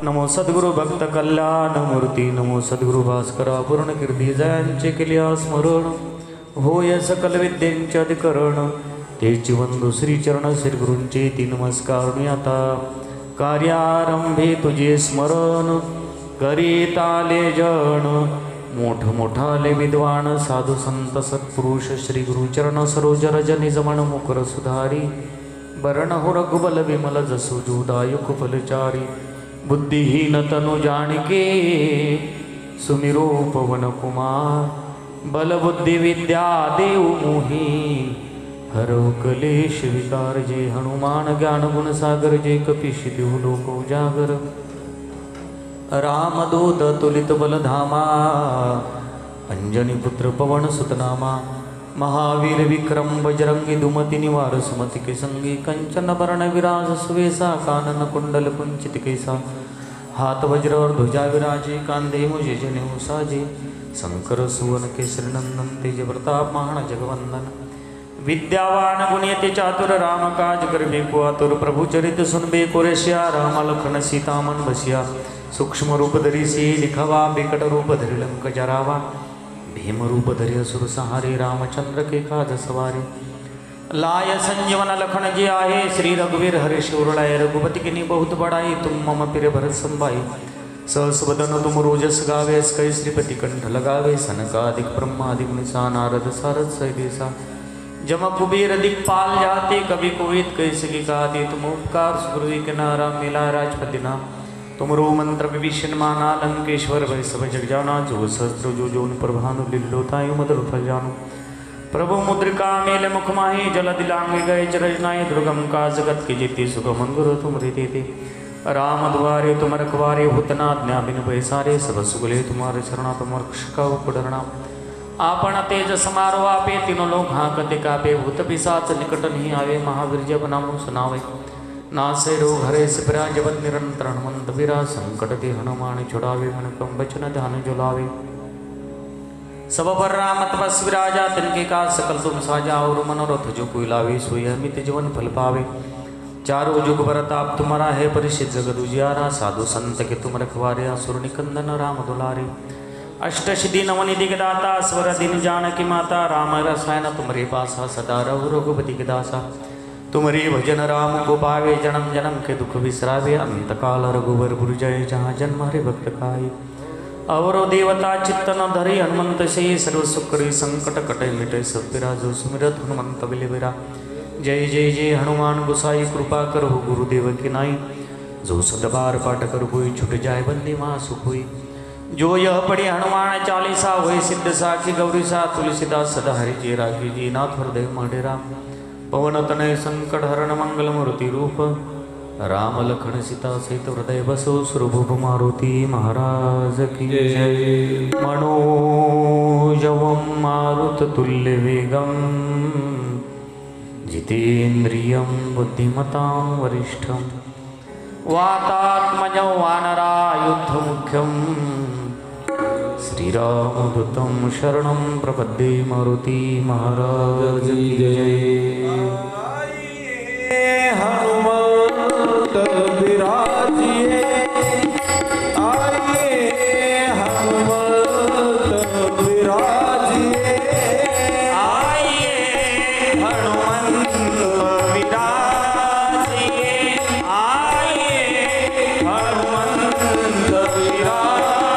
नमो सद्गुरु भक्त कल्याण मूर्ती, नमो सद्गुरु भास्करा पूर्ण कीर्ती, जयांचे केले स्मरण, होय सकल विद्यांचे अधिकरण, तेची वंदू श्री चरण श्री गुरूंचे ती नमस्कार मी आता कार्यारंभे तुझे स्मरण, करीताले जण मोठ मोठाले विद्वान साधू संत सत्पुरुष श्री गुरुचरण सरोज रज निजमन मुकर सुधारी, बरण हो रघुबल विमल जसु जोदायक फलचारी, बुद्धिहीन तनु जाणके सुमिरो पवन कुमार, बल बुद्धि विद्या देव मोही हरो कलेश विकार, जे हनुमान ज्ञान गुण सागर, जे कपीश देव लोक उजागर, रामदूत तुलित बलधामा, अंजनी पुत्र पवन सुतनामा, महावीर विक्रम बजरंगी दुमति निवार सुमति के संगी, कंचन वरण विराज सुवेशा, कानन कुंडल कुंचित केसा, हाथ वज्र और ध्वजा विराजे, कांधे मुझे जनेऊ साजे, शंकर सुवन केसरी नंदन, तेज प्रताप महान जगवंदन, विद्यावान गुणयति चातुर, राम काज करबे को आतुर, प्रभु चरित सुनबे को रसिया, राम लखन सीता मन बसिया, सूक्ष्म रूप धरि से लिखवा, बिकट रूप धरि लंक जरावा, भीम रूप धरि असुर सहारे, रामचंद्र के काज सवारे, लाय संजीवन लखन जी आहे, श्री रघुवीर हरि शिवलाय, रघुपति की बहुत बड़ाई, तुम मम प्रिय भरत संभाई, सहस बदन तुम रोजस गावे, कई श्रीपति कंठ लगावे, सनकादिक ब्रह्मादिक निसा, नारद सारद सहिदेसा, जम कुबेर दिक्पाल जाते, कवि कोविद कैसे की गाते, तुम उपकार सुग्रीव के नारा मिला राजपति नाम, तुमरो मंत्र विभीषण माना, लंकेश्वर भय सब जग जाना, जो सहस्त्र जो जोन प्रभानु लिल्लोतायु मधुर फल जानु, प्रभु मुद्रिका मेल मुख माही, जल दिलांगे गए चरजनाए, दुर्गम का जगत के जेते सुगम अंगुर तुम देते, राम द्वारे तुम रखवारे, होतना ज्ञा बिन पैसारे, सब सुगले तुम्हारे शरणा, तुम रक्ष का उपडरना, आपण तेज समारो आपे, तीनों लोग हाँकते कापे, भूत पिशाच निकट नहीं आवे, महावीर जब नाम सुनावे, नासे रोग हरे सिपरा जपत निरंतर हनुमंत वीरा, संकट ते हनुमान छुड़ावे, मन कम बचन ध्यान जुलावे, सब पर राम तपस्वी राजा, तिनके का सकल तुम साजा, और मनोरथ जो कोई लावे, सोई अमित जीवन फल पावे, चारों जुग परताप तुम्हारा है, परिषित जगत उजियारा, साधु संत के तुम रखवारे, असुर निकंदन राम दुलारे, अष्ट सिद्धि नवनिधि के दाता, स्वर दिन जानकी माता, राम रसायन तुम्हारे पासा, सदा रघु रघुपति के दासा, तुम्हारी भजन राम को पावे, जन्म जन्म के दुख विसरावे, अंत काल रघुवर पुर जय, जहाँ जन्म हरे भक्त खाए, अवरो देवता चित्त न धरे, हनुमंत से सर्व सुख करे, संकट कटे मिटे सब पीरा, जो सुमिरत हनुमंत बिलबिरा, जय जय जय हनुमान गोसाई, कृपा करो गुरुदेव की नाई, जो सदबार पाठ कर कोई छुट जाए बंदी मासु कोई, जो यह पढ़े हनुमान चालीसा, वही सिद्ध साखी गौरीसा, तुलसीदास सदा हरि जी राखी, जी नाथ हृदय मडेरा, पवन तनय संकट हरण मंगल मूर्ति रूप, राम लखन सीता सहित हृदय बसो, सुरभूप मारुति महाराज की जय, मनोजवम मारुत तुल्य वेगम, जितेन्द्रियं बुद्धिमतां वरिष्ठम, वातात्मजं वानरायुध मुख्यम, श्रीरामदूतं शरणं प्रपद्ये, मारुति महाराज की जय। हनुमंत विराजिए, आइए हनुमंत विराजिए, आइए हनुमंत विराजिए, आइए हनुमंत विराजिए,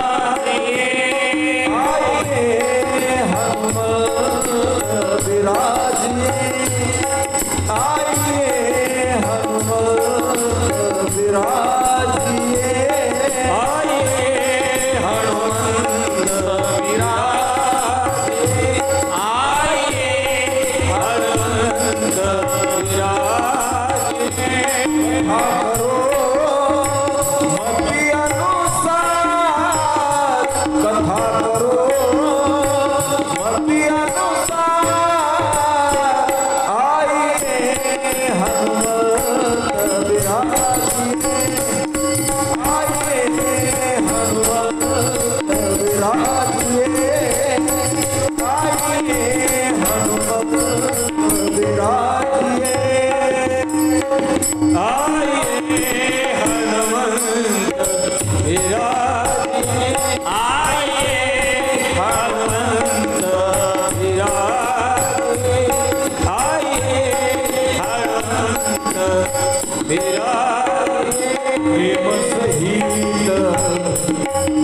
प्रेम सहित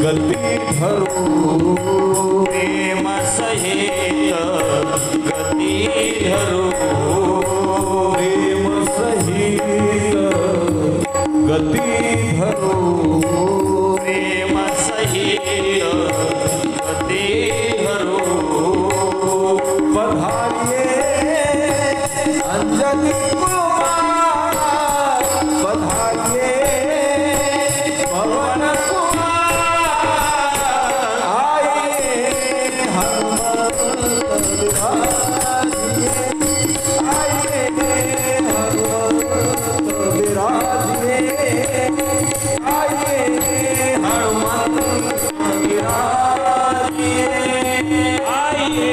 गती धरू प्रेम सहित गती धरू प्रेम सहित गती धरू प्रेम सहित गती धरू पधारिये अंजनी कुमार पधारिये पवन कुमार आइए हनुमंत विराजिए आइए हनुमंत विराजिए आइए हनुमंत विराजिए आइए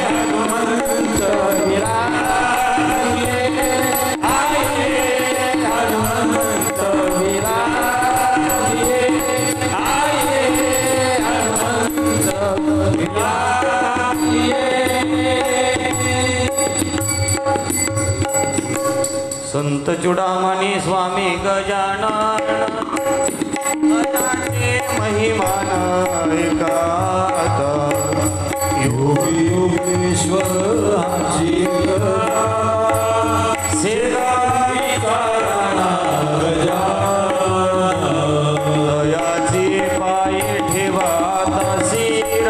हनुमंत विराजिए आइए हनुमंत विराजिए आइए हनुमंत विराजिए। संत चुडामणी स्वामी गजानन गजाचे महिमान ऐकाता योगी योगेश्वर आमची सेगावी कारणा गजानन दयाची पायी ठेवा तसीर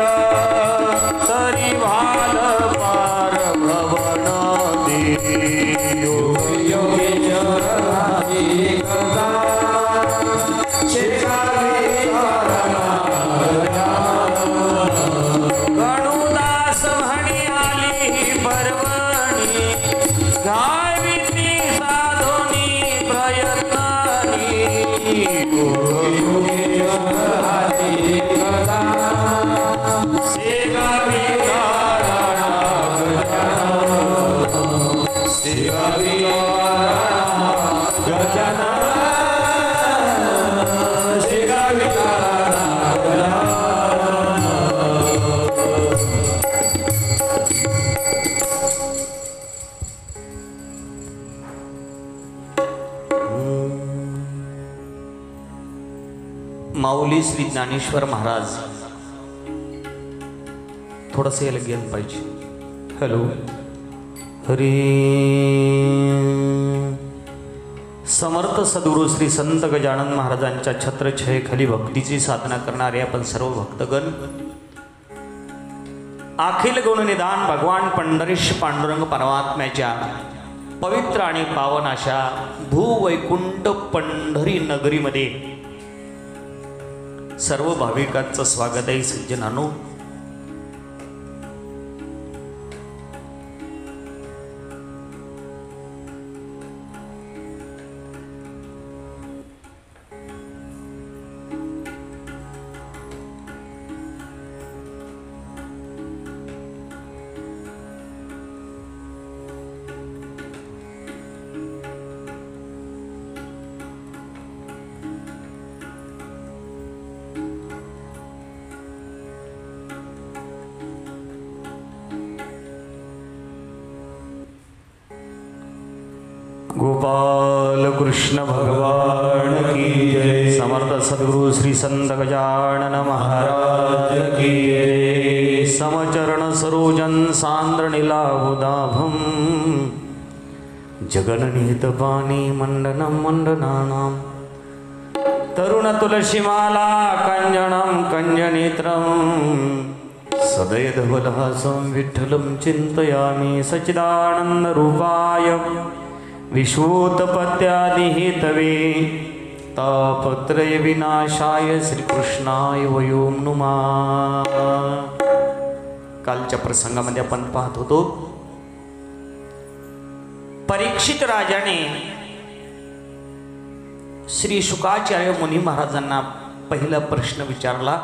तरी भाल पार भवन देव योगेश्वर आमची गणुदास म्हणी आली पर्वणी घ्यावी ती साधोनी प्रयत्नानी सेगावी कारणा सेगावी गजानन सेगावी माऊली श्री ज्ञानेश्वर महाराज थोडंसं याला गेलं पाहिजे. हॅलो हरी समर्थ सद्गुरू श्री संत गजानन महाराजांच्या छत्रछायेखाली भक्तीची साधना करणारे आपण सर्व भक्तगण अखिल गुणनिधान भगवान पंढरीश पांडुरंग परमात्म्याच्या पवित्र आणि पावन अशा भूवैकुंठ पंढरी नगरीमध्ये सर्व भाविकांचं स्वागत आहे. सज्जनांनो, गोपाल कृष्ण भगवान की जय. समर्थ सद्गुरु श्री संत गजानन महाराज की जय. समचरण सरोजन सांद्र नीलाभुदाभम जगननिहित पाणी मंडनम मंडनानाम तरुण तुलसीमाला कंजनम कंजनेत्रम सदैधवलहासं विठ्ठलं चिन्तयामि सच्चिदानंद रूपाय विश्वोत्पत्त्यादिहेतवे तापत्रय विनाशाय श्रीकृष्णाय वयोम नुमा. कालच्या प्रसंगामध्ये आपण पाहत होतो, परीक्षित राजाने श्री शुकाचार्य मुनी महाराजांना पहिला प्रश्न विचारला.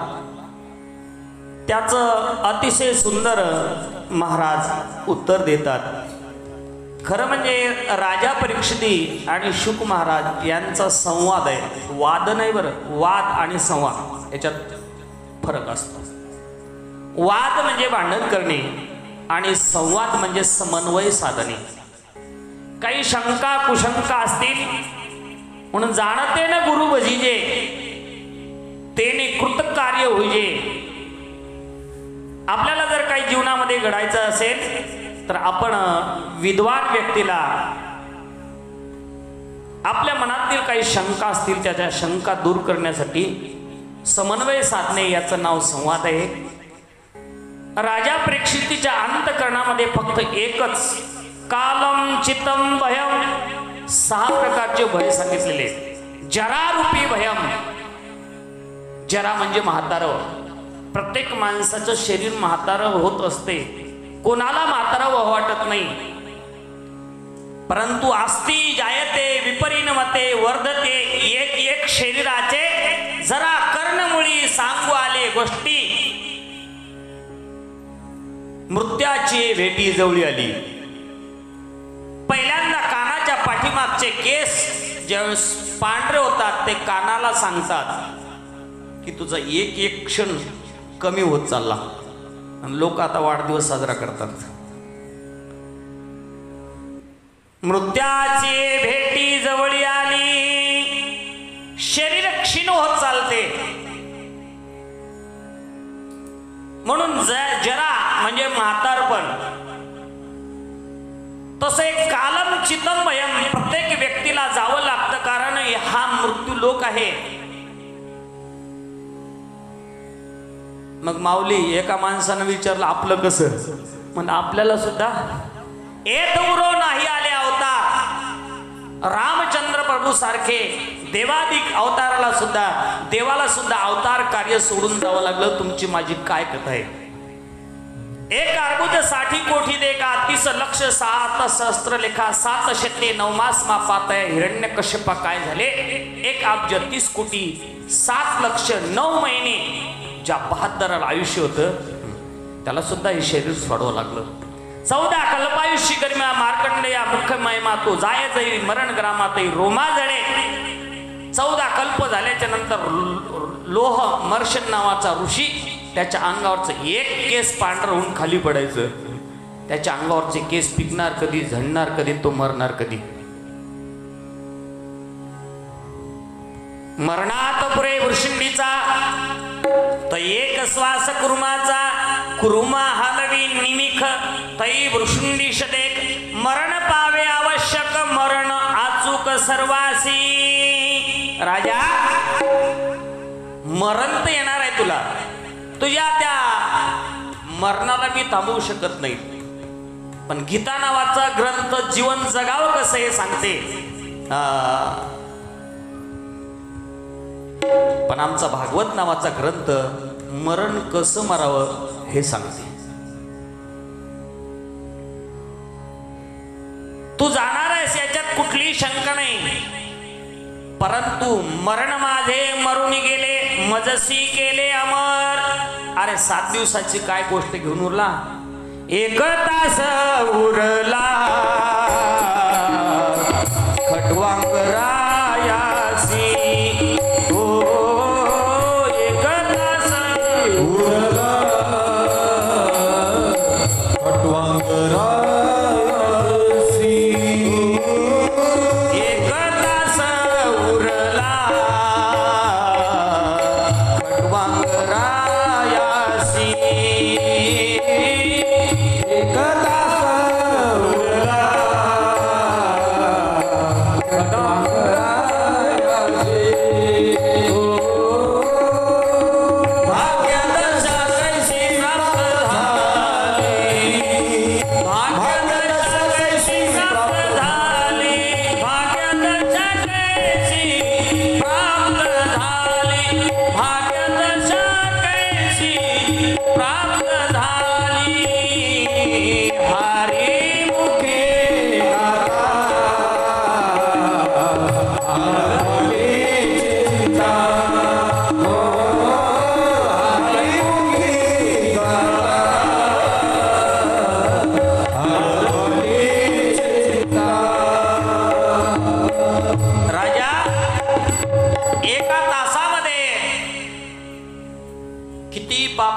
त्याचं अतिशय सुंदर महाराज उत्तर देतात. खरं म्हणजे राजा परीक्षिती आणि शुक महाराज यांचा संवाद आहे, वाद नाही बरं. वाद आणि संवाद याच्यात फरक असतो. वाद म्हणजे भांडण करणे आणि संवाद म्हणजे समन्वय साधणे. काही शंका कुशंका असतील, म्हणून जाणते न गुरु भजिजे तेने कृतकार्य होईजे. आपल्याला जर काही जीवनामध्ये घडायचं असेल तर आपण विद्वान व्यक्तीला आपल्या मनातील काही शंका असतील त्याच्या शंका दूर करण्यासाठी समन्वय साधणे याचं नाव संवाद आहे. राजा प्रेक्षितीच्या अंतःकरणामध्ये फक्त एकच कालम चितम भयम 6 प्रकारचे भय सांगितलेले. जरा रूपी भयम. जरा म्हणजे म्हातारं. प्रत्येक माणसाचं शरीर म्हातारं होत असते. कोणाला म्हातारं वाटत नाही. परंतु अस्ति जायते विपरिणमते वर्धते. एक एक शरीराचे जरा कर्णमुळी सांगू आले गोष्टी. मृत्याची भेटी जवळी आली. पहिल्यांदा कानाच्या पाठीमागचे केस ज्यावेळेस पांढरे होतात ते कानाला सांगतात की तुझा एक एक क्षण कमी होत चालला. आणि लोक आता वाढदिवस साजरा करतात. मृत्याची भेटी जवळी आली. शरीर क्षीण होत चालते. म्हणून जरा म्हणजे म्हातारपण. तसं एक कालम चितम भयम प्रत्येक व्यक्तीला जावं लागतं. कारण हा मृत्यू लोक आहे. मग माऊली एका माणसानं विचारलं आपलं कसं. म्हणजे आपल्याला सुद्धा एक उरो नाही आले अवतार. रामचंद्र प्रभू सारखे देवादिक अवताराला सुद्धा देवाला सुद्धा अवतार कार्य सोडून जावं लागलं. तुमची माझी काय कथा आहे. 1 अर्बुद 60 कोटी देका 30 लक्ष 7 सहस्त्र लेखा 7 शते 9 मास मापात हिरण्यकश्यपा काय झाले. 1 अब्ज 30 कोटी 7 लक्ष 9 महिने ज्या बहादराला आयुष्य होतं त्याला सुद्धा हे शरीर सोडावं लागलं. 14 कल्पायुष्य गर्म्या मार्कंडेया मुख्य महिमा तो जाय जाई मरण ग्रामातही रोमा जळे. 14 कल्प झाल्याच्या नंतर लोह मर्शन नावाचा ऋषी त्याच्या अंगावरचं एक केस पांढरं होऊन खाली पडायचं. त्याच्या अंगावरचे केस पिकणार कधी, झडणार कधी, तो मरणार कधी. मरणात पुरे वृषिंडीचा तर एक श्वास कुरुमाचा कुरुमा हलवी निमिख तई वृषुंडीश देख मरण पावे आवश्यक मरण आचूक सर्वासी. राजा मरण तर येणार आहे तुला. तुझ्या त्या मरणाला मी थांबवू शकत नाही. पण गीता नावाचा ग्रंथ जीवन जगावं कसं हे सांगते. पण आमचा भागवत नावाचा ग्रंथ मरण कसं मरावं हे सांगते. तू जाणार आहेस याच्यात कुठलीही शंका नाही. परंतु मरण माझे मरून गेले मजसी केले अमर. अरे 7 दिवसाची काय गोष्ट घेऊन उरला. 1 तास उरला खटवांगरायासी.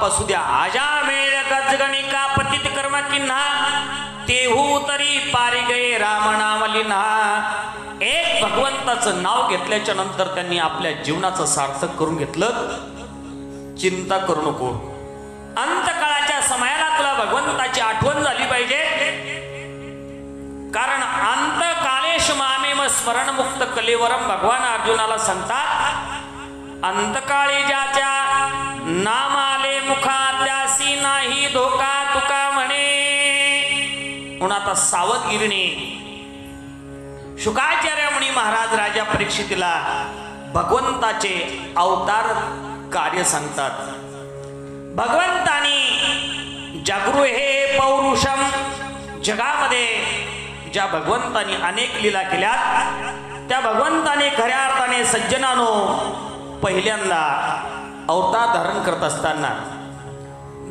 असू द्या आजा मेळ गजगणिका पतित कर्म किन्हा तेहू तरी पारी गये राम नाम लिन्हा. एक भगवंताचं नाव घेतल्याच्या नंतर त्यांनी आपल्या जीवनाचं सार्थक करून घेतलं. चिंता करू नको, अंतकाळाच्या समयाला तुला भगवंताची आठवण झाली पाहिजे. कारण अंतकालेश मामेम स्मरण मुक्त कलेवरम भगवान अर्जुनाला सांगतात, अंतकाळी ज्याच्या नाम आले मुखा त्यासी नाही धोका तुका म्हणे. म्हणून आता सावधगिरीने शुकाचार्य मुनी महाराज राजा परीक्षितीला भगवंताचे अवतार कार्य सांगतात. भगवंतानी जागृ हे पौरुषम, जगामध्ये ज्या भगवंतानी अनेक लीला केल्यात त्या भगवंताने खऱ्या अर्थाने सज्जनानो पहिल्यांदा अवतार धारण करत असताना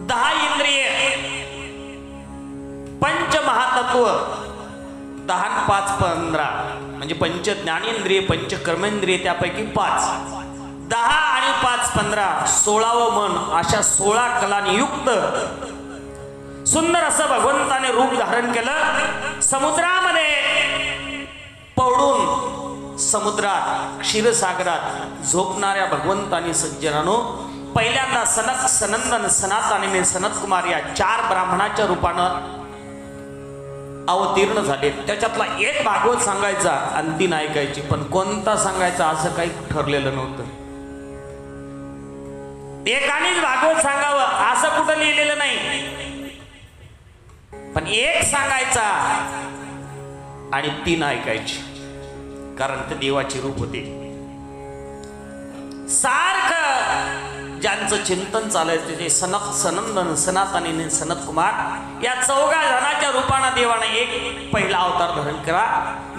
10 इंद्रिय, पंचमहातत्व, 10 5 15 म्हणजे पंच ज्ञानेंद्रिय, पंच कर्मेंद्रिय, त्यापैकी 5, 10 आणि 5 15 16वं मन, अशा 16 कलांनी युक्त सुंदर असं भगवंताने रूप धारण केलं. समुद्रामध्ये पडून समुद्रात क्षीरसागरात झोपणाऱ्या भगवंतानी सज्जनानो पहिल्यांदा सनक सनंदन सनातनीने सनत कुमार या 4 ब्राह्मणाच्या रूपानं अवतीर्ण झाले. त्याच्यातला एक भागवत सांगायचा आणि 3 ऐकायची, पण कोणता सांगायचा असं काही ठरलेलं नव्हतं. एकानेच भागवत सांगावं असं कुठं लिहिलेलं नाही, पण एक सांगायचा आणि 3 ऐकायची. कारण ते देवाचे रूप होते. सारखं ज्यांचं चिंतन चालायचं ते सनक सनंदन सनातनीने सनत कुमार या 4 जणांच्या रूपाने देवाने एक पहिला अवतार धारण केला.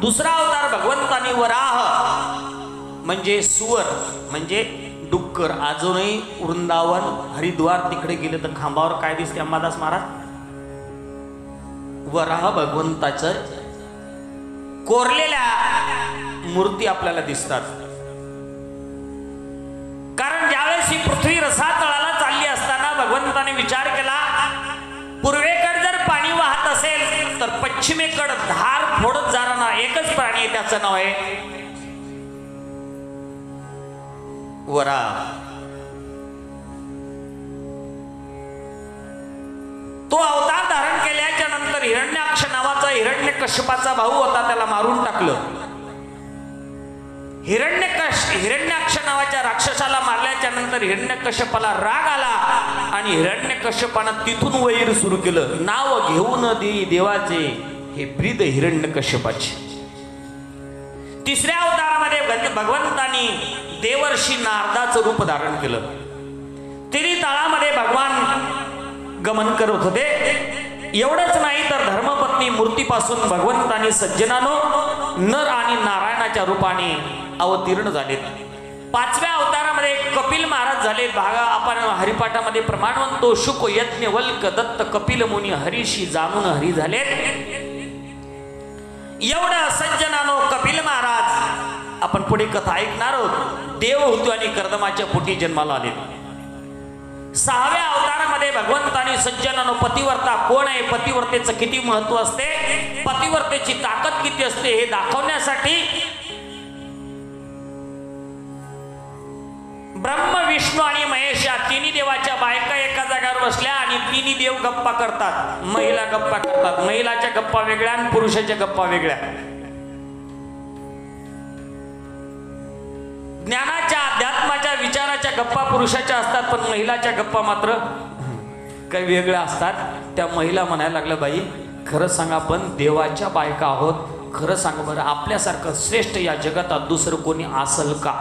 दुसरा अवतार भगवंतानी वराह म्हणजे सुवर म्हणजे डुक्कर. अजूनही वृंदावन हरिद्वार तिकडे गेले तर खांबावर काय दिसते अंबादास महाराज? वराह भगवंताचं कोरलेल्या मूर्ती आपल्याला दिसतात. कारण ज्यावेळेस ही पृथ्वी रसातळाला चालली असताना भगवंताने विचार केला, पूर्वेकडे जर पाणी वाहत असेल तर पश्चिमेकडे धार फोडत जाणारा एकच प्राणी आहे, त्याचं नाव आहे वराह. तो अवतार धारण केल्याच्या नंतर हिरण्याक्ष नावाचा हिरण्यकश्यपाचा भाऊ होता, त्याला मारून टाकलं. हिरण्याक्ष नावाच्या राक्षसाला मारल्याच्या नंतर हिरण्यकश्यपाला राग आला आणि हिरण्यकश्यपानं तिथून वैर सुरू केलं. नाव घेऊन देवाचे हे ब्रीद हिरण्यकश्यपाचे. तिसऱ्या अवतारामध्ये भगवंतानी देवर्षी नारदाचं रूप धारण केलं. तिरी तळामध्ये भगवान गमन करत होते. एवढंच नाही तर धर्मपत्नी मूर्तीपासून भगवंतानी सज्जनानो नर आणि नारायणाच्या रूपाने अवतीर्ण झालेत. 5व्या अवतारामध्ये कपिल महाराज झाले. भागा आपण हरिपाठामध्ये प्रमाण म्हणतो, शुक यज्ञ वल्क दत्त कपिल मुनी हरीशी जाणून हरी झाले. एवढं सज्जनानो कपिल महाराज आपण पुढे कथा ऐकणार आहोत. देवहूती आणि कर्दमाच्या पोटी जन्माला आले. 6व्या अवतारामध्ये भगवंतानी सज्जनानो पतिव्रता कोण आहे, पतिव्रतेचं किती महत्व असते, पतिव्रतेची ताकद किती असते हे दाखवण्यासाठी ब्रह्म विष्णू आणि महेश या 3 देवाच्या बायका एका जागेवर बसल्या आणि 3 देव गप्पा करतात. महिला गप्पा करतात. महिलाच्या गप्पा वेगळ्या आणि पुरुषाच्या गप्पा वेगळ्या. ज्ञानाच्या अध्यात्माच्या विचाराच्या गप्पा पुरुषाच्या असतात, पण महिलाच्या गप्पा मात्र काही वेगळ्या असतात. त्या महिला म्हणायला लागल्या, बाई खरं सांगा पण देवाच्या बायका आहोत, खरं सांगा बरं आपल्यासारखं श्रेष्ठ या जगात दुसरं कोणी असल का?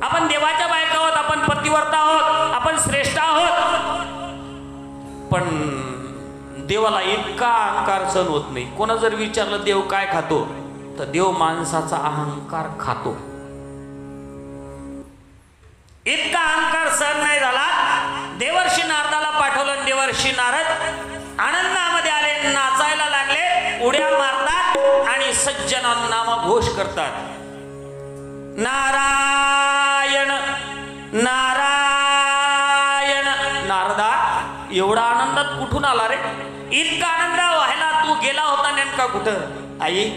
आपण देवाच्या बायका आहोत, आपण पतिव्रता आहोत, आपण श्रेष्ठ आहोत, पण देवाला इतका अहंकार सहन होत नाही. कोणा जर विचारलं देव काय खातो तर देव माणसाचा अहंकार खातो. इतका अहंकार सहन नाही झाला. देवर्षी नारदाला पाठवलं. देवर्षी नारद आनंदामध्ये आले, नाचायला लागले, उड्या मारतात आणि सज्जनांना नामघोष करतात. नारायण नारायण. नारदा एवढा आनंदात कुठून आला रे? इतका आनंद व्हायला तू गेला होता नेमका कुठं? आई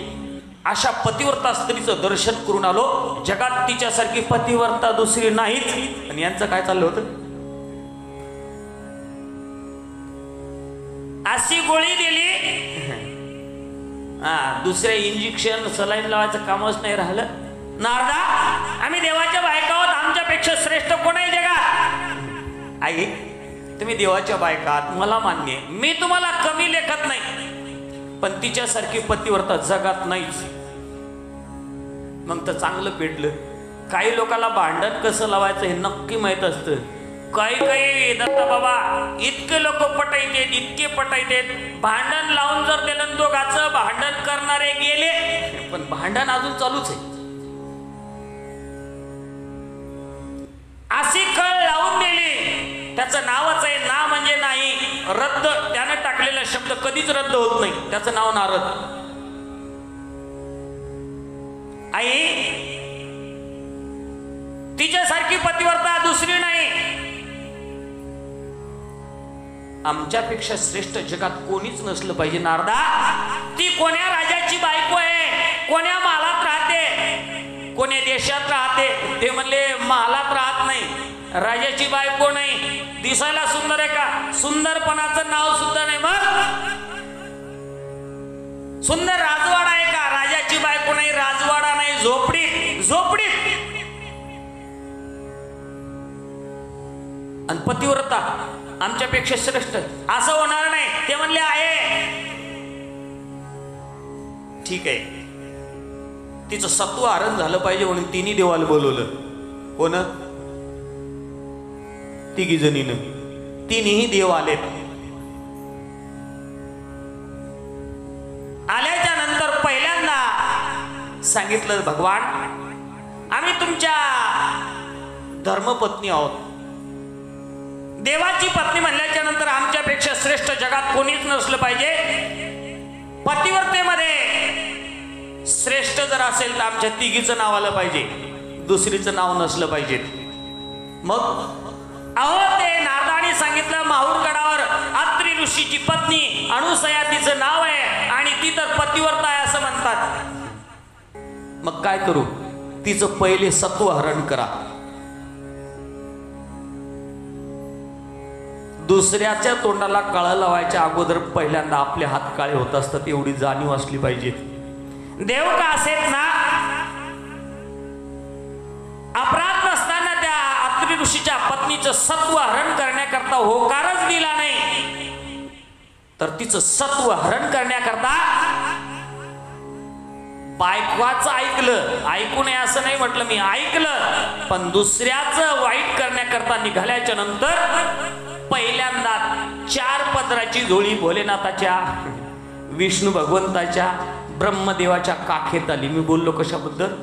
अशा पतिव्रता स्त्रीचं दर्शन करून आलो. जगात तिच्यासारखी पतिव्रता दुसरी नाहीच. आणि यांचं काय चाललं होतं? अशी गोळी दिली, दुसऱ्या इंजेक्शन सलाईन लावायचं कामच नाही राहिलं. नारदा, आम्ही देवाच्या बायका आहोत, आमच्यापेक्षा श्रेष्ठ कोण आहे जगात? आई, तुम्ही देवाच्या बायका आहात, मला मान्य आहे, मी तुम्हाला कमी लेखत नाही, पण तिच्यासारखी पतिव्रता जगात नाहीच. मग तर चांगलं पेटलं. काही लोकांना भांडण कसं लावायचं हे नक्की माहित असतं. काही दत्ता बाबा इतके लोक पटायतेत, इतके पटायतेत, भांडण लावून जर दिलं दोघाचं, भांडण करणारे गेले, पण भांडण अजून चालूच आहे. अशी कळ लावून दिली, त्याचं नावच आहे ना म्हणजे नाही, रद्द. त्यानं टाकलेला शब्द कधीच रद्द होत नाही, त्याचं नाव नारद. आई, तिच्यासारखी पतिव्रता दुसरी नाही. आमच्यापेक्षा श्रेष्ठ जगात कोणीच नसलं पाहिजे. नारदा, ती कोण्या राजाची बायको आहे, कोण्या महालात राहते, कोण्या देशात राहते? ते म्हणले महालात राहत नाही, राजाची बायको नाही. दिसायला सुंदर आहे का? सुंदरपणाचं नाव सुद्धा नाही. मग सुंदर राजवाडा आहे का? राजाची बायको नाही, राजवाडा नाही, झोपडीत. झोपडीत. आणि पतिव्रता आमच्यापेक्षा श्रेष्ठ असं होणार नाही. ते म्हणले आहे. ठीक आहे, तिचं सत्व हरण झालं पाहिजे म्हणून तिन्ही देवाला बोलवलं. हो ना? तिघी जणीनं, तिन्ही देव आलेत. आल्याच्या नंतर पहिल्यांदा सांगितलं, भगवान, आम्ही तुमच्या धर्मपत्नी आहोत. देवाची पत्नी म्हणल्याच्या नंतर आमच्यापेक्षा श्रेष्ठ जगात कोणीच नसलं पाहिजे. पतिव्रतेमध्ये श्रेष्ठ जर असेल तर आमच्या तिघीचं नाव आलं पाहिजे, दुसरीचं नाव नसलं पाहिजे. मग अहो, ते नारदाने सांगितलं, माहूर गडावर अत्री ऋषीची पत्नी अनुसया तिचं नाव आहे आणि ती तर पतिव्रता आहे असं म्हणतात. मग काय करू? तिचं पहिले सत्व हरण करा. दुसऱ्याच्या तोंडाला काळं लावायच्या अगोदर पहिल्यांदा आपले हात काळे होत असतात, एवढी जाणीव असली पाहिजे. देव का असेल ना, अपराध नसताना त्या अत्री ऋषीच्या पत्नीचं सत्व हरण करण्याकरता होकारच दिला नाही, तर तिचं सत्व हरण करण्याकरता बायकोचं ऐकलं. ऐकू नये असं नाही म्हटलं मी, ऐकलं, पण दुसऱ्याचं वाईट करण्याकरता निघाल्याच्या नंतर पहिल्यांदा 4 पदराची झोळी भोलेनाथाच्या, विष्णू भगवंताच्या, ब्रह्मदेवाच्या काखेत आली. मी बोललो कशाबद्दल?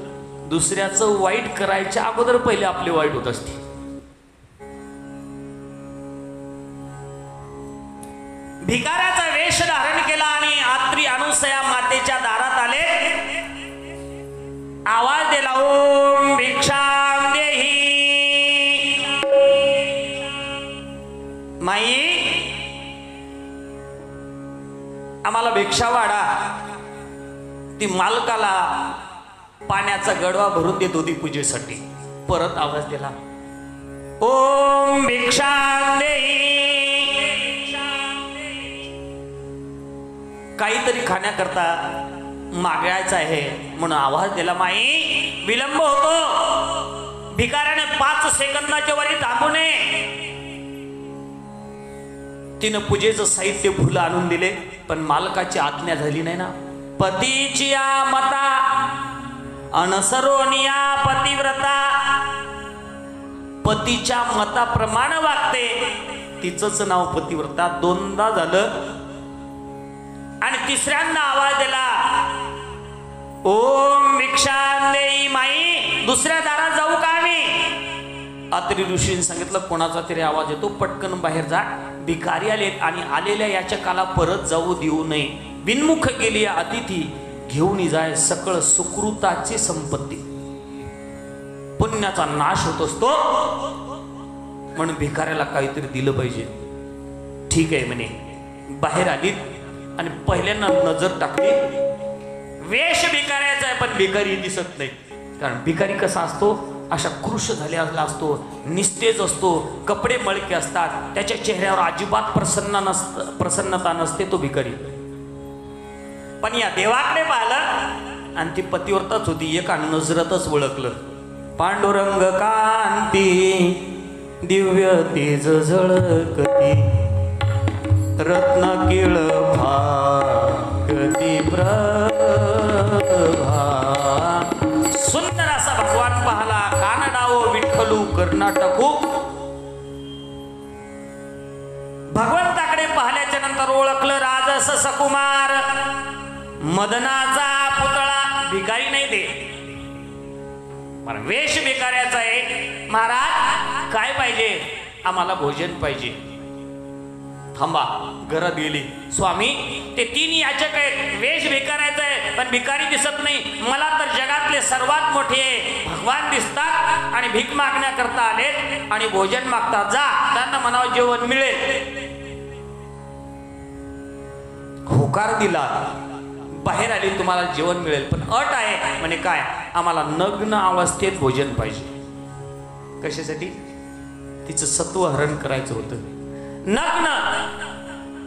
दुसऱ्याचं वाईट करायच्या अगोदर पहिले आपले वाईट होत असते. भिकाऱ्याचा वेश धारण केला आणि अत्री अनुसया मातेच्या दारात आले. आवाज दिला, ओम भिक्षाम देही. माई, आम्हाला भिक्षा वाढा. ती मालकाला पाण्याचा गडवा भरून देत होती पूजेसाठी. परत आवाज दिला, ओम भिक्षाम देही. काहीतरी खाण्याकरता मागायचं आहे म्हणून आवाज दिला. माई, विलंब होतो. भिकाऱ्याने 5 सेकंदाच्या वरी थांबू नये. तिनं पूजेचं साहित्य फुलं आणून दिले, पण मालकाची आज्ञा झाली नाही ना. पतीची मता अनसरोनिया पतिव्रता. पतीच्या मताप्रमाणे वागते, तिचंच नाव पतिव्रता. 2दा झालं. आणि तिसऱ्यांदा आवाज दिला, ओम भिक्षाम देई. माई, दुसऱ्या दारात जाऊ का आम्ही? अत्री ऋषीने सांगितलं, कोणाचा तरी आवाज येतो, पटकन बाहेर जा. भिकारी आलेत आणि आलेल्या याचकाला परत जाऊ देऊ नये. बिनमुख गेली अतिथी घेऊन जाय सकळ सुकृताची संपत्ती. पुण्याचा नाश होत असतो म्हणून भिकाऱ्याला काहीतरी दिलं पाहिजे. ठीक आहे म्हणे. बाहेर आली आणि पहिल्यांदा नजर टाकली. वेश भिकाऱ्याचा आहे पण भिकारी दिसत नाही. कारण भिकारी कसा असतो, अशा कृश झालेला असतो, निस्तेज असतो, कपडे मळके असतात, त्याच्या चेहऱ्यावर अजिबात प्रसन्नता नसते तो भिकारी. पण या देवाकडे पाहिलं आणि ती पतिव्रताच होती, एका नजरातच ओळखलं. पांडुरंग कांती दिव्य तेज झळकती, रत्न किळ भागती प्रभा. सुंदर असा भगवान पाहला, कानडावो विठ्ठलू कर्नाटकू. भगवंताकडे पाहिल्याच्या नंतर ओळखलं राजस सकुमार, मदनाचा पुतळा. भिकारी नाही ते, पण वेश भिकाऱ्याचा आहे. महाराज काय पाहिजे? आम्हाला भोजन पाहिजे. थांबा, घरात गेली. स्वामी ते 3 याचक आहेत, वेश भिकाऱ्याचा आहे पण भिकारी दिसत नाही. मला तर जगातले सर्वात मोठे भगवान दिसतात आणि भीक मागण्याकरता आलेत आणि भोजन मागतात. जा, त्यांना म्हणावं जेवण मिळेल. होकार दिला, बाहेर आली, तुम्हाला जेवण मिळेल पण अट आहे. म्हणे काय? आम्हाला नग्न अवस्थेत भोजन पाहिजे. कशासाठी? तिचं सत्व हरण करायचं होतं. नग्न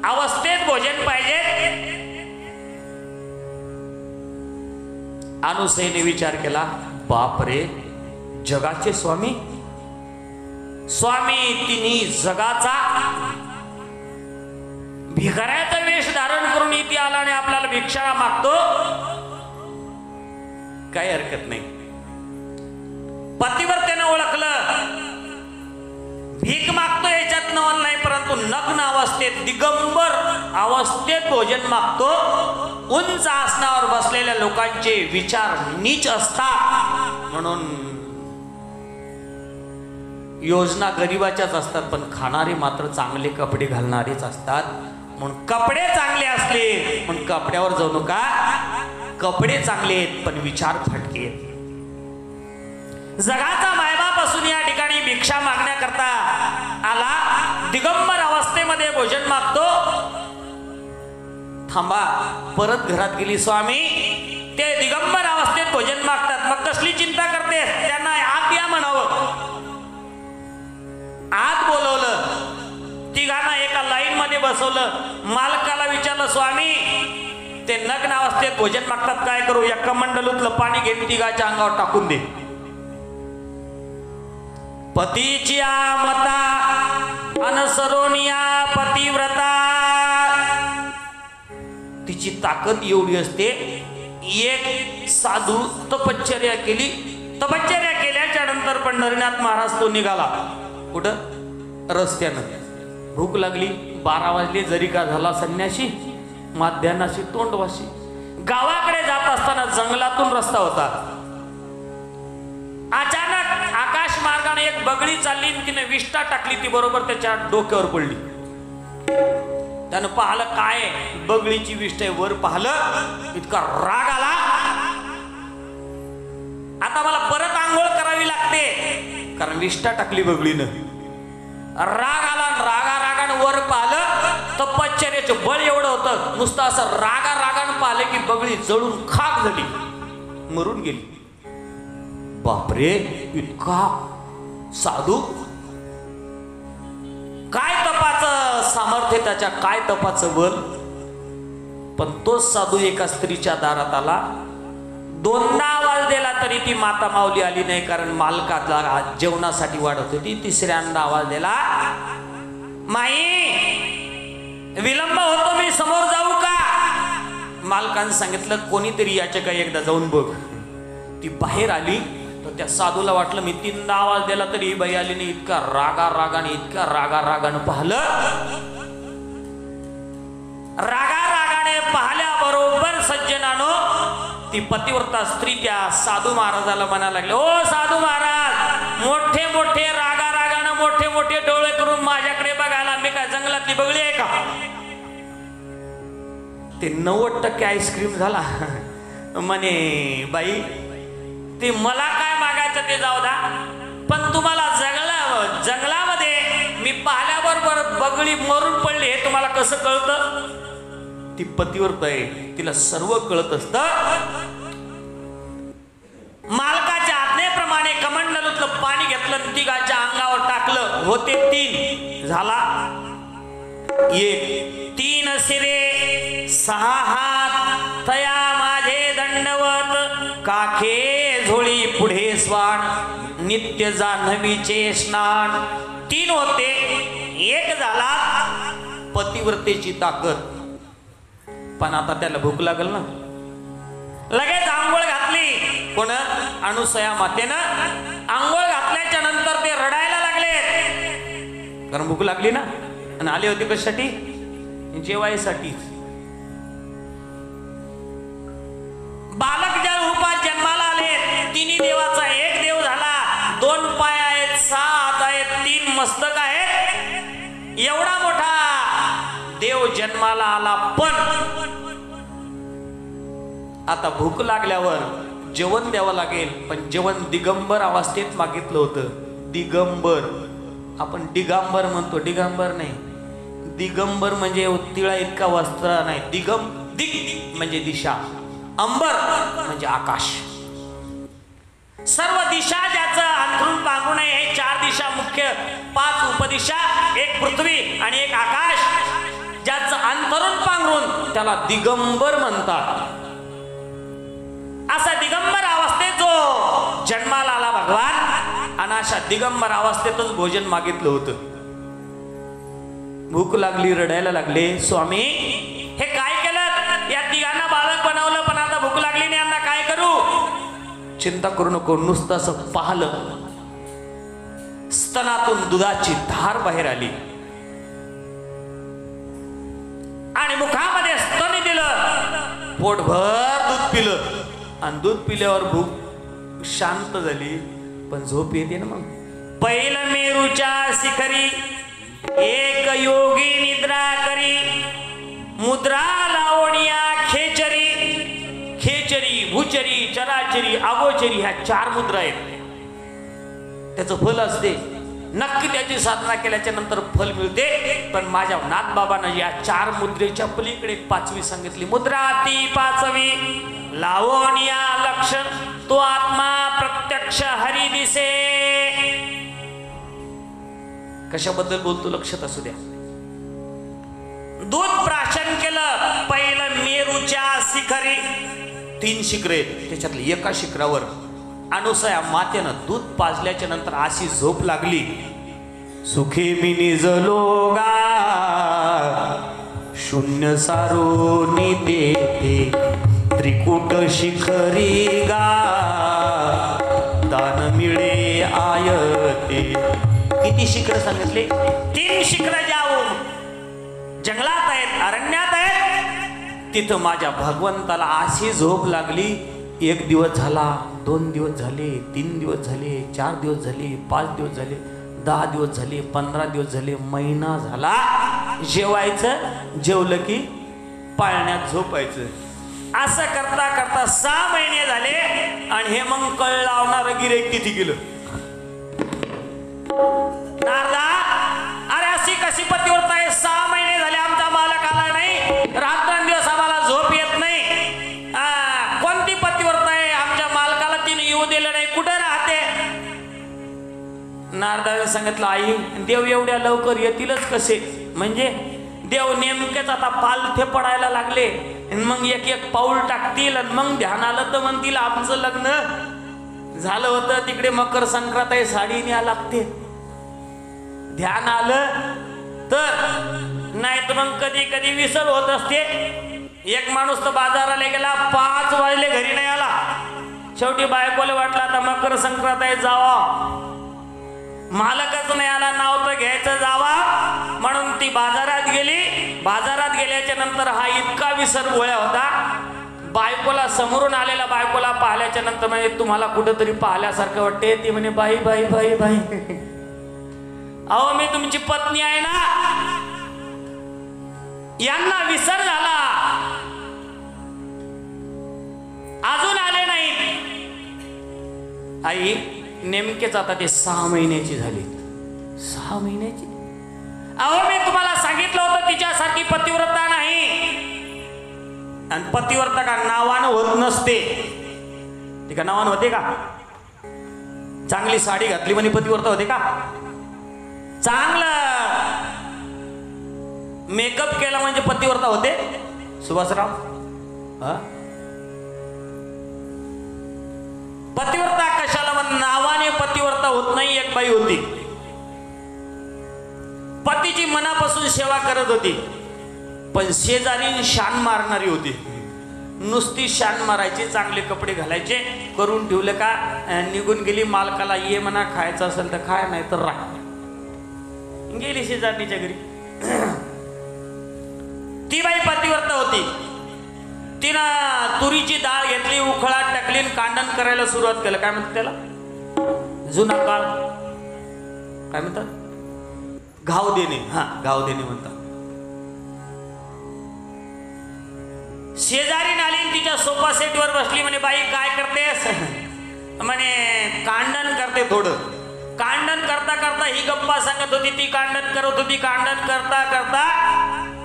अवस्थेत भोजन पाहिजे. अनुसयेने विचार केला, बाप रे, जगाचे स्वामी, स्वामी तिन्ही जगाचा भिकाऱ्याचा वेश धारण करून इथे आला आणि आपल्याला भिक्षा मागतो. काही हरकत नाही. पतिव्रतेनं ओळखलं, भीक मागतो याच्यात नवल नाही, परंतु नग्न अवस्थेत दिगंबर अवस्थेत भोजन मागतो. उंच आसनावर बसलेल्या लोकांचे विचार नीच असतात म्हणून योजना गरिबाच्याच असतात, पण खाणारे मात्र चांगले कपडे घालणारेच असतात. म्हणून कपडे चांगले असले म्हणून कपड्यावर जाऊ नका. कपडे चांगले आहेत पण विचार फटके आहेत. जगाचा मायबाप असून या ठिकाणी भिक्षा मागण्याकरता आला, दिगंबर अवस्थेमध्ये भोजन मागतो. थांबा, परत घरात गेली. स्वामी ते दिगंबर अवस्थेत भोजन मागतात, मग कसली चिंता करते? त्यांना आत या म्हणावं. आत बोलवलं, तिघांना एका लाईन मध्ये बसवलं. मालकाला विचारलं, स्वामी ते नग्न अवस्थेत भोजन मागतात, काय करू? या कमंडलूतलं पाणी घेऊन तिघाच्या अंगावर टाकून दे. पतीची मता अनसरोनिया पतिव्रता. तिची ताकद एवढी असते. एक साधू तपश्चर्या केली. तपश्चर्या केल्याच्या नंतर पंढरीनाथ महाराज तो निघाला. कुठं? रस्त्यानं. भूक लागली, 12 वाजले, जरी का झाला संन्याशी, माध्यान्हाशी तोंडवाशी. गावाकडे जात असताना जंगलातून रस्ता होता. अचानक आकाश मार्गाने एक बगळी चालली, तिने विष्ठा टाकली, ती बरोबर त्याच्या डोक्यावर पडली. त्यानं पाहिलं, काय बगळीची विष्ठा वर पाहिलं, इतका राग आला. आता मला परत आंघोळ करावी लागते, कारण विष्ठा टाकली बगळीनं. राग आला, रागानं वर पाहिलं, तपश्चर्याचं बळ एवढं होतं, नुसतं असं रागानं पाहिलं की बगळी जळून खाक झाली, मरून गेली. बापरे, इतका साधू, काय तपाचं सामर्थ्य त्याच्या, काय तपाचं बल. पण तोच साधू एका स्त्रीच्या दारात आला. 2दा आवाज दिला तरी ती माता माऊली आली नाही, कारण मालकाला जेवणासाठी वाढत होती. 3ऱ्यांदा आवाज दिला, माई विलंब होतो, मी समोर जाऊ का? मालकाने सांगितलं, कोणीतरी याच्या काही एकदा जाऊन बघ. ती बाहेर आली तर त्या साधूला वाटलं मी 3दा आवाज दिला तरी ही बाई आली नाही. इतका रागाने पाहिलं. रागाने पाहिल्याबरोबर सज्जनानो, ती पतिव्रता स्त्री त्या साधू महाराजाला म्हणायला लागली, ओ साधू महाराज, मोठे रागानं मोठे डोळे करून माझ्याकडे बघायला, मी काय जंगलातली बगळी आहे का? ते 90% आईस्क्रीम झाला. म्हणे, बाई ते मला काय मागायचं ते जाऊ द्या, पण तुम्हाला जंगलामध्ये मी पाहिल्याबरोबर बगळी मरून पडली हे तुम्हाला कसं कळतं? ती पतिव्रत आहे, तिला सर्व कळत असतं. मालकाच्या आज्ञेप्रमाणे कमंडलूतलं पाणी घेतलं, तिघाच्या अंगावर टाकलं. होते 3, झाला 1. 3 शिरे 6 हात तया माझे दंडवत, काखे झोळी पुढे स्वान, नित्य जान्हवीचे स्नान. 3 होते, 1 झाला. पतिव्रतेची ताकद. पण आता त्याला भूक लागल ना, लगेच आंघोळ घातली. कोण? अनुसया मातेनं आंघोळ घातल्याच्या नंतर ते रडायला लागले, कारण भूक लागली ना. आणि आले होते कशासाठी? जेवायसाठी. बालक ज्या रूपात जन्माला आले, 3 देवाचा 1 देव झाला. 2 पाय आहेत, 6 हात आहेत, 3 मस्तक आहेत. एवढा मोठा देव जन्माला आला. पण आता भूक लागल्यावर जेवण द्यावं लागेल. पण जेवण दिगंबर अवस्थेत मागितलं होतं. दिगंबर, आपण दिगंबर म्हणतो, दिगंबर नाही. दिगंबर म्हणजे तिळा इतका वस्त्र नाही. दिग म्हणजे दिशा, अंबर म्हणजे आकाश. सर्व दिशा ज्याचं अंथरूण पांघरुण आहे. हे 4 दिशा मुख्य, 5 उपदिशा, 1 पृथ्वी आणि 1 आकाश. ज्याचं अंथरूण पांघरुण त्याला दिगंबर म्हणतात. असा दिगंबर अवस्थेत जो जन्माला आला भगवान, आणि अशा दिगंबर अवस्थेतच भोजन मागितलं होतं. भूक लागली, रडायला लागले. स्वामी, हे काय केलं? या तिघांना बालक बनवलं, पण आता भूक लागली नाही, यांना काय करू? चिंता करू नको. नुसतं असं पाहिलं, स्तनातून दुधाची धार बाहेर आली आणि मुखामध्ये स्तन दिलं. पोटभर दूध पिलं, आणि दूध पिल्यावर भूक शांत झाली. पण झोप येते ना मग. पहिलं मेरूच्या शिखरी एक योगी निद्रा करी, मुद्रा लावणिया खेचरी. खेचरी, भूचरी, चराचरी, अगोचरी, ह्या 4 मुद्रा आहेत. त्याचं फल असते. नक्की त्याची साधना केल्याच्या नंतर फल मिळते. पण माझ्या नाथबाबांना या 4 मुद्रेच्या पलीकडे 5वी सांगितली. मुद्रा ती 5वी लावणिया लक्षण, तो आत्मा प्रत्यक्ष हरी दिसे. कशाबद्दल बोलतो लक्षात असू द्या. दूध प्राशन केलं. पहिलं मेरूच्या शिखरी 3 शिखरे, त्याच्यातल्या एका शिखरावर अनुसया मातेनं दूध पाजल्याच्या नंतर अशी झोप लागली. सुखे मी निजलो गा, शून्य सारोनी देते, त्रिकुट शिखरी गा, दान मिळे आयते. किती शिखर सांगितले? 3 शिखर जाऊन जंगलात आहेत, अरण्यात आहेत. तिथं माझ्या भगवंताला अशी झोप लागली. 1 दिवस झाला, 2 दिवस झाले, 3 दिवस झाले, 4 दिवस झाले, 5 दिवस झाले, 10 दिवस झाले, 15 दिवस झाले, महिना झाला. जेवायचं, जेवलं की पाळण्यात झोपायचं. असं करता करता 6 महिने झाले. आणि हे मग कळ लावणारं गिऱ्हाईक किती गेलं. नारदा, अरे अशी कशी पतिव्रता आहे? 6 महिने झाले आमचा मालक आला नाही, रात्रंदिवस आम्हाला झोप येत नाही. कोणती पतिव्रता आहे? आमच्या मालकाला तिने येऊ दिलं नाही, कुठे राहते? नारदाने सांगितलं, आई, देव एवढ्या लवकर येतीलच कसे? म्हणजे देव नेमकेच आता पालथे पडायला लागले, मग एक एक पाऊल टाकतील, आणि मग ध्यान आलं तर म्हणतील आमचं लग्न झालं होतं, तिकडे मकर संक्रांत आहे, साडी न्या लागते. ध्यान आलं तर, नाही तर मग कधी कधी विसर होत असते. एक माणूस तर बाजाराला गेला, 5 वाजले घरी नाही आला. शेवटी बायकोला वाटलं आता मकर संक्रांत आहे, जावा. मालकच नाही आला, नाव तर घ्यायचं जावा, म्हणून ती बाजारात गेली. बाजारात गेल्याच्या नंतर हा इतका विसर भोळ्या होता, बायकोला समोरून आलेला बायकोला पाहिल्याच्या नंतर म्हणजे तुम्हाला कुठंतरी पाहिल्यासारखं वाटते. ती म्हणे, बाई बाई बाई बाई, अहो मी तुमची पत्नी आहे ना. यांना विसर झाला, अजून आले नाही. आई, नेमकेच आता ते 6 महिन्याची झाली. 6 महिन्याची? अहो मी तुम्हाला सांगितलं होतं तिच्यासारखी पतिव्रता नाही. आणि पतिव्रता का नावानं होत नसते. ती का नावानं होते का? चांगली साडी घातली म्हणे पतिव्रता होते का? चांगलं मेकअप केला म्हणजे पतिव्रता होते? सुभाषराव, पतिव्रता कशाला म्हण? नावाने पतिव्रता होत नाही. एक बाई होती, पतीची मनापासून सेवा करत होती, पण शेजारी शान मारणारी होती. नुसती शान मारायची, चांगले कपडे घालायचे, करून ठेवले का निघून गेली. मालकाला ये म्हणा, खायचं असेल तर खाय, नाही तर राह. गेली शेजारणीच्या घरी. ती बाई पतिव्रता होती. तिनं तुरीची डाळ घेतली, उखळात टाकली, कांडण करायला सुरुवात केलं. काय म्हणतात त्याला? जुना काळ काय म्हणतात? घाव देणे. हा, घाव देणे म्हणतात. शेजारी नाली तिच्या सोफा सेटवर बसली. म्हणे बाई काय करतेस? म्हणे कांडण करते थोडं. कांडण करता करता ही गप्पा सांगत होती, ती कांडण करत होती. कांडण करता करता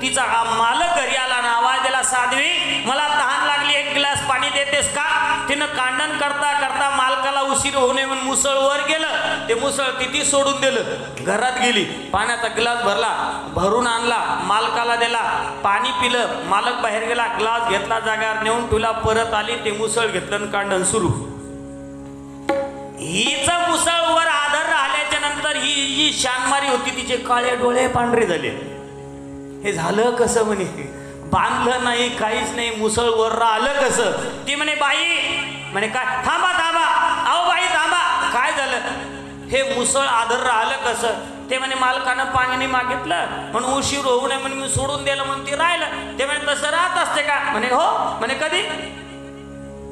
तिचा मालक घरी आला ना, आवाज दिला, साध्वी मला तहान लागली, एक ग्लास पाणी देतेस का? तिनं कांडण करता करता मालकाला उशीर होऊ नये म्हणून मुसळ वर गेलं. ते मुसळ तिथे सोडून दिलं. घरात गेली, पाण्याचा ग्लास भरला, भरून आणला, मालकाला दिला, पाणी पिलं. मालक बाहेर गेला, ग्लास घेतला, जागावर नेऊन ठेवला. परत आली, ते मुसळ घेतलं आणि कांडण सुरू. हीच मुसळ वर आदर राहिल्याच्या नंतर ही जी शानमारी होती, तिचे काळे डोळे पांढरे झाले. हे झालं कसं? म्हणे बांधलं नाही, काहीच नाही, मुसळ वर राहिलं कसं? ती म्हणे बाई, म्हणे काय? थांबा थांबा, अहो बाई थांबा, काय झालं? हे मुसळ आदर राहिलं कसं? ते म्हणे मालकानं पाणी मागितलं म्हणून उशीर होऊ नये म्हणून मी सोडून दिलं म्हणून ते राहिलं. ते म्हणे तसं राहत असते का? म्हणे हो. म्हणे कधी?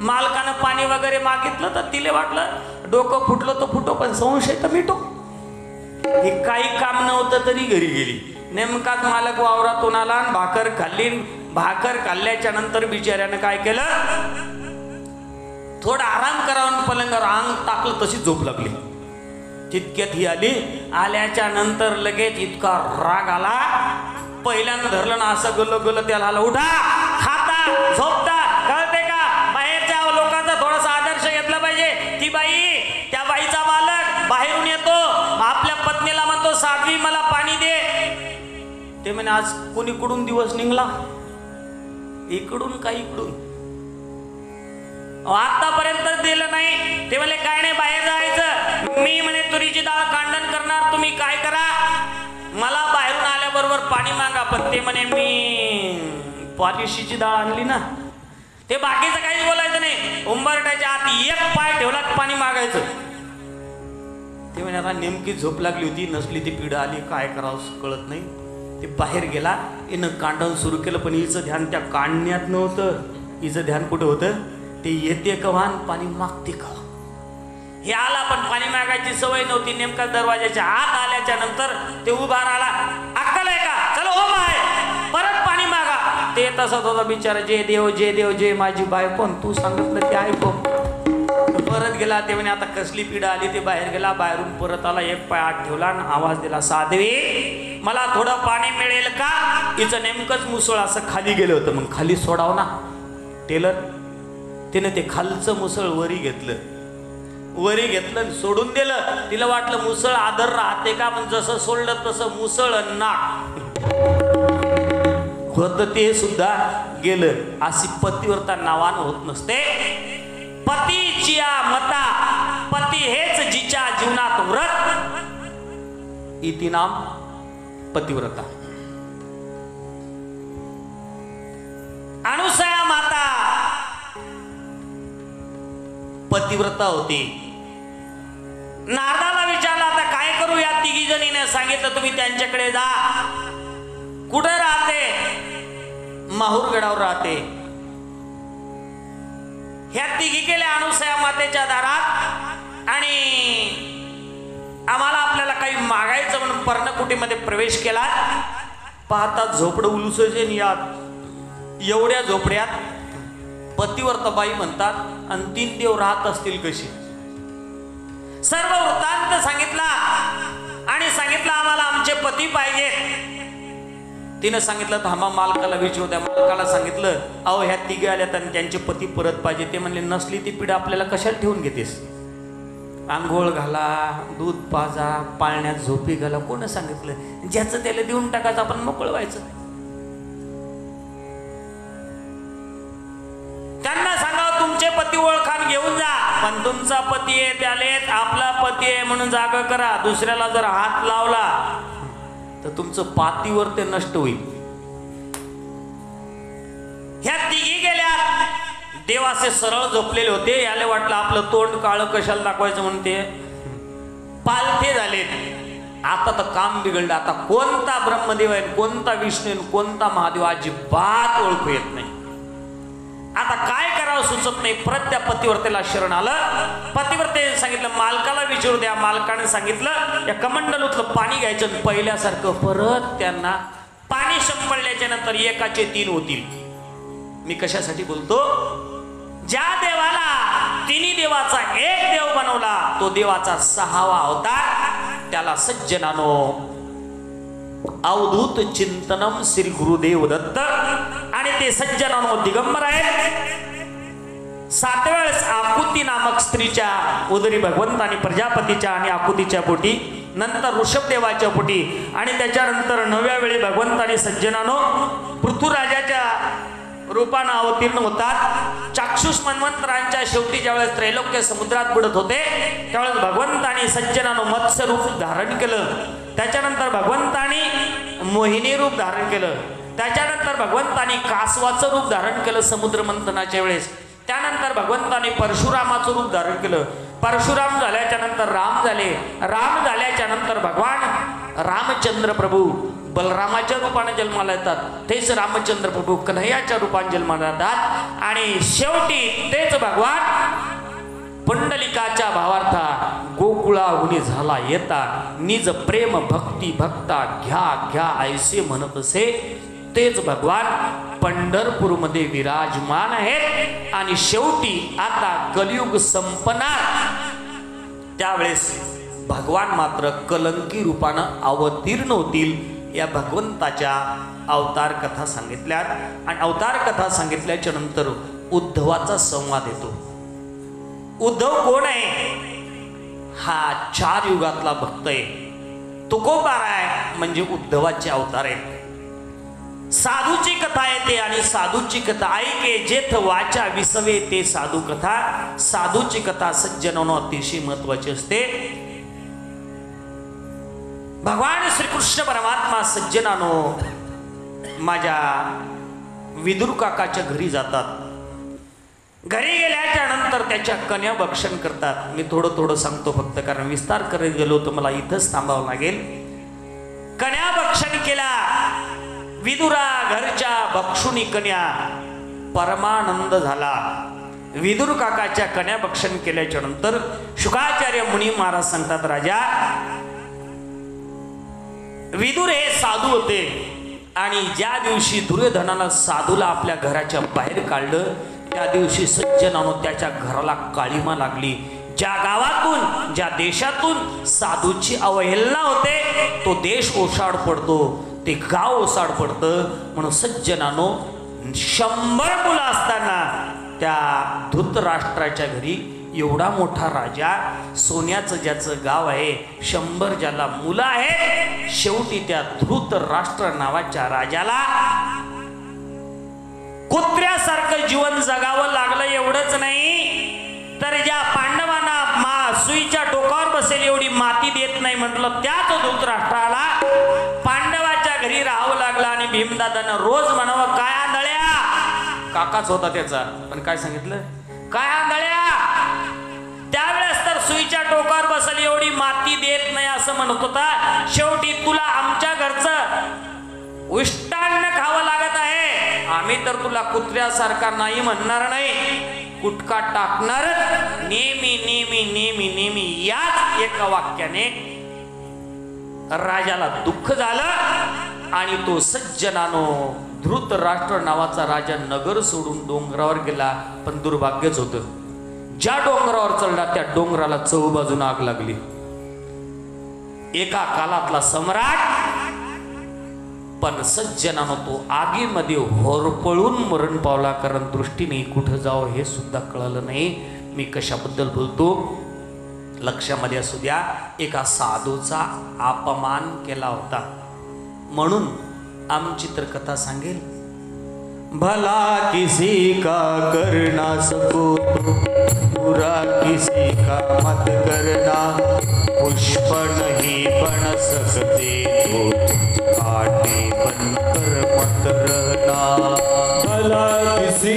मालकानं पाणी वगैरे मागितलं तर तिले वाटलं डोकं फुटलं तर फुटो, पण संशय तर मिटो. हे काही काम नव्हतं तरी घरी गेली. नेमकाच मालक वावरातून आला आणि भाकर खाल्ली. भाकर खाल्ल्याच्या नंतर बिचाऱ्यानं काय केलं? थोडा आराम करावं, पलंगावर अंग टाकलं, तशी झोप लागली. तितक्यात ही आली. आल्याच्या नंतर लगेच इतका राग आला, पहिल्यांदा धरलं ना असं गल्ल गल्ल त्याला आला, उठा, खाता, झोपता, कळते का? बाहेरच्या लोकांचा थोडासा आदर्श घेतला पाहिजे. ती बाई, त्या बाईचा मालक बाहेरून येतो, आपल्या पत्नीला म्हणतो, साध्वी मला पाणी दे. ते म्हणे आज कोणीकडून दिवस निघला? इकडून का इकडून? आतापर्यंत दिलं नाही. ते म्हणे काय नाही, बाहेर जायचं. मी म्हणे तुरीची डाळ कांडण करणार, तुम्ही काय करा, मला बाहेरून आल्याबरोबर पाणी मागा. पण ते म्हणे मी पॉलिशीची डाळ आणली ना. ते बाकीचं काहीच बोलायचं नाही. उंबरट्याच्या आत एक पाय ठेवला पाणी मागायचं. ते म्हणे आता नेमकी झोप लागली होती, नसली ती पिढा आली, काय करावं कळत नाही. ते बाहेर गेला, हिनं कांडण सुरू केलं, पण हिचं ध्यान त्या काढण्यात नव्हतं. हिचं ध्यान कुठं होतं? ते येते कवान, पाणी मागते का. हे आला पण पाणी मागायची सवय नव्हती. नेमका दरवाजाच्या आत आल्याच्या नंतर ते उभा राहिला. अक्कल आहे का? चलो हो बाय, परत पाणी मागा. ते तसाच होता बिचारा. जे देव जे देव, जे माझी बायकोन तू सांगितलं ते ऐको. परत गेला. ते म्हणे आता कसली पिढा आली. ते बाहेर गेला, बाहेरून परत आला, एक पाय आत ठेवला आणि आवाज दिला, साध्वी मला थोडं पाणी मिळेल का? हिचं नेमकंच मुसळ असं खाली गेलं होतं. मग खाली सोडाव ना टेलर. तिने ते खालचं मुसळ वरी घेतलं, वरी घेतलं, सोडून दिलं. तिला वाटलं मुसळ आदर राहते का, पण जसं सोडलं तसं मुसळ ना होत, ते सुद्धा गेलं. अशी पतिव्रता नावानं होत नसते. पतीच्या मता, पती हेच जिच्या जीवनात व्रत, इति नाम पतिव्रता. अनुसया माता पतिव्रता होती. नारदाला विचारलं आता काय करू? या तिघी जणीने सांगितलं तुम्ही त्यांच्याकडे जा. कुठे राहते? माहूरगडावर राहते. ह्या तिघी गेल्या अनुसया मातेच्या दारात आणि आम्हाला आपल्याला काही मागायचं म्हणून पर्णकुटीमध्ये प्रवेश केला. पाहता झोपडं उलुसचे यात एवढ्या झोपड्यात पतिव्रता बाई म्हणतात आणि 3 देव राहत असतील कशी. सर्व वृत्तांत सांगितला आणि सांगितलं आम्हाला आमचे पती पाहिजे. तिनं सांगितलं थांबा मालकाला विचारू द्या. मालकाला सांगितलं अहो ह्या तिघे आल्यात आणि त्यांचे पती परत पाहिजे. ते म्हणले नसली ती पिढा आपल्याला कशाला ठेवून घेतेस, आंघोळ घाला, दूध पाजा, पाळण्यात झोपी घाला. कोण सांगितलं, ज्याचं त्याला देऊन टाकायचं, आपण मोकळं व्हायचं. त्यांना सांगा तुमचे पती ओळखान घेऊन जा, पण तुमचा पती आहे त्यालेच आपला पती आहे म्हणून जागा करा. दुसऱ्याला जर हात लावला तर तुमचं पातीवर ते नष्ट होईल. ह्या तिघी गेल्या, देवाचे सरळ झोपलेले होते. याले वाटलं आपलं तोंड काळ कशाला दाखवायचं म्हणून ते पालथे झाले. आता तर काम बिघडलं. आता कोणता ब्रह्मदेव आहे, कोणता विष्णू आहे, कोणता महादेव अजिबात ओळखू येत नाही. आता काय करावं सुचत नाही. परत त्या पतिव्रतेला शरण आलं. पतिव्रतेने सांगितलं मालकाला विचारू द्या. मालकाने सांगितलं या कमंडलूतलं पाणी घ्यायचं, पहिल्यासारखं परत त्यांना पाणी संपळल्याच्या नंतर एकाचे 3 होतील. मी कशासाठी बोलतो, ज्या देवाला तिन्ही देवाचा एक देव बनवला तो देवाचा 6वा अवतार. त्याला सज्जनानो अवधूत चिंतनम श्री गुरुदेव दत्त. आणि ते सज्जनानो दिगंबर आहेत. 7व्या वेळेस आकुती नामक स्त्रीच्या उदरी भगवंतानी प्रजापतीच्या आणि आकुतीच्या पोटी, नंतर ऋषभदेवाच्या पोटी, आणि त्याच्यानंतर 9व्या वेळी भगवंतानी सज्जनानो पृथ्वीराजाच्या रूपानं अवतीर्ण होतात. चाक्षुष मन्वंतरांच्या शेवटी ज्यावेळेस त्रैलोक्य समुद्रात बुडत होते त्यावेळेस भगवंतानी सज्जनानो मत्स्य रूप धारण केलं. त्याच्यानंतर भगवंतानी मोहिनी रूप धारण केलं. त्याच्यानंतर भगवंतानी कासवाचं रूप धारण केलं समुद्र मंथनाच्या वेळेस. त्यानंतर भगवंतानी परशुरामाचं रूप धारण केलं. परशुराम झाल्याच्या नंतर राम झाले. राम झाल्याच्या नंतर भगवान रामचंद्र प्रभू बलरामाच्या रूपाने जन्माला येतात. तेच रामचंद्र प्रभू कन्हैयाच्या रूपाने जन्माला येतात. आणि शेवटी तेच भगवान पुंडलिकाच्या भावार्था गोकुळाहुनी झाला येता, निज प्रेम भक्ती भक्ता घ्या घ्या ऐसे म्हणत असे. तेच भगवान पंढरपूरमध्ये विराजमान आहेत. आणि शेवटी आता कलियुग संपणार त्यावेळेस भगवान मात्र कलंकी रूपानं अवतीर्ण होतील. या भगवंताच्या अवतार कथा सांगितल्या. आणि अवतार कथा सांगितल्याच्या नंतर उद्धवाचा संवाद येतो. उद्धव कोण आहे, हा 4 युगातला भक्त आहे. तुकोबार आहे म्हणजे उद्धवाचे अवतार आहे. साधूची कथा येते आणि साधूची कथा ऐके जेथ वाचा विसवे ते साधू कथा. साधूची कथा सज्जनांनो अतिशय महत्वाची असते. भगवान श्रीकृष्ण परमात्मा सज्जनानो माझ्या विदुर काकाच्या घरी जातात. घरी गेल्याच्या नंतर त्याच्या कन्या भक्षण करतात. मी थोडं थोडं सांगतो फक्त, कारण विस्तार करत गेलो तर मला इथंच थांबावं लागेल. कन्या भक्षण केला. विदुरा घरच्या भक्षुनी कन्या परमानंद झाला. विदुर काकाच्या कन्या भक्षण केल्याच्या नंतर शुकाचार्य मुनी महाराज सांगतात, राजा विदुर हे साधू होते. आणि ज्या दिवशी दुर्योधनानं साधूला आपल्या घराच्या बाहेर काढलं त्या दिवशी सज्जनानो त्याच्या घराला काळीमा लागली. ज्या गावातून ज्या देशातून साधूची अवहेलना होते तो देश ओसाड पडतो, ते गाव ओसाड पडतं. म्हणून सज्जनानो 100 मुलं असताना त्या धृतराष्ट्राच्या घरी एवढा मोठा राजा, सोन्याचं ज्याचं गाव आहे, 100 ज्याला मुलं आहेत, शेवटी त्या धृतराष्ट्र नावाच्या राजाला कुत्र्यासारखं जीवन जगावं लागलं. एवढंच नाही तर ज्या पांडवांना सुईच्या टोकावर बसेल एवढी माती देत नाही म्हटलं, त्याच धृतराष्ट्राला पांडवाच्या घरी राहावं लागलं. आणि भीमदादानं रोज म्हणावं काय आंधळ्या, काकाच होता त्याचा, पण काय सांगितलं, काय आंधळ्या. त्यावेळेस तर सुईच्या टोकावर बसेल एवढी माती देत नाही असं म्हणत होता. शेवटी तुला आमच्या घरचं उष्टान्न खावं लागत आहे. आम्ही तर तुला कुत्र्यासारखा नाही म्हणणार नाही, कुटका टाकणार नेहमी नेहमी नेहमी नेहमी. याच एका वाक्याने राजाला दुःख झालं आणि तो सज्जनानो धृतराष्ट्र नावाचा राजा नगर सोडून डोंगरावर गेला. पण दुर्भाग्यच होतं, ज्या डोंगरावर चढला त्या डोंगराला चहूबाजून आग लागली. एका कालातला सम्राट पण सज्जनानं तो आगीमध्ये होरपळून मरण पावला, कारण दृष्टीने कुठं जावं हे सुद्धा कळलं नाही. मी कशाबद्दल बोलतो लक्षामध्ये असू द्या. एका साधूचा अपमान केला होता म्हणून आमची तर कथा सांगेल. भला किसी का करना सको तो बुरा किसी का मत करना, पुष्प नहीं बन सकते तो कांटे बनकर मत रहना. भला किसी